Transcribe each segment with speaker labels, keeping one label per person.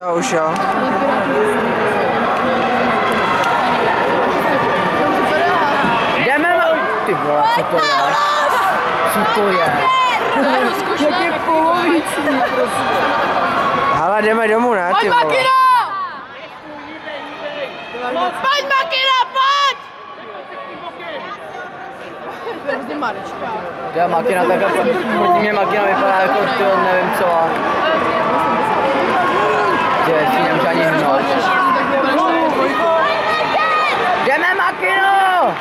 Speaker 1: Já už jo.
Speaker 2: Jdeme, ty vole, co to je? Co to je? Jak je poloviční, prosím.
Speaker 1: Hele, jdeme domů, ne, ty vole.
Speaker 3: Pojď Makina, pojď!
Speaker 2: Já Makina takhle, proti mě Makina vypadá jako ty, nevím co. Že si nemůže ani hnout. Jdeme Makino!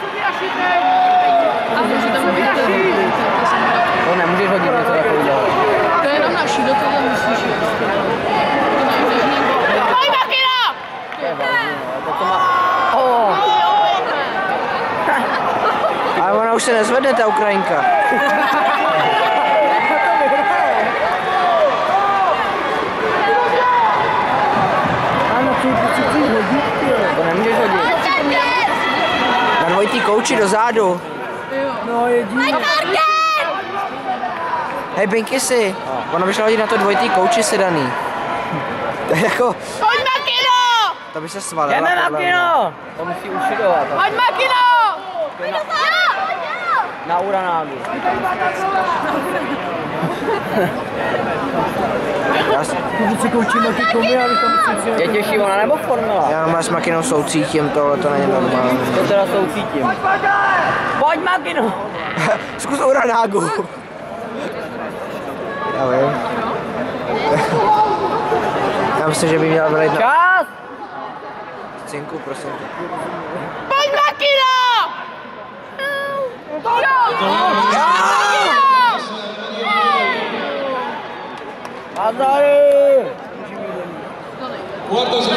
Speaker 2: To nemůžeš hodit něco takového.
Speaker 3: To je jenom naší, do toho musíš jít. Pojď Makina!
Speaker 2: To je vážně, to má... Oh.
Speaker 1: Ale ona už se nezvedne, ta Ukrajinka.
Speaker 2: To nemůžeš hodit.
Speaker 1: Na dvojitý kouči do zádu.
Speaker 2: No jedině.
Speaker 1: Hej, Binky si. Ona by šla hodit na to dvojitý kouči sedaný. To je jako...
Speaker 3: Pojď Makino!
Speaker 1: To by se svalila.
Speaker 2: Jdeme Makino! To musí ušidovat.
Speaker 3: Pojď Makino!
Speaker 2: Na uranádu. Je těžší ona nebo formula?
Speaker 1: Já mám s Makinou soucítím, tohle to není normální.
Speaker 2: To teda soucítím. Pojď Makino!
Speaker 1: Zkus uranágu. Já vím. Já myslím, že by měla vylet na...
Speaker 2: Čas!
Speaker 1: Cinku, prosím.
Speaker 3: Pojď Makino!
Speaker 2: Azary!
Speaker 4: Cuartos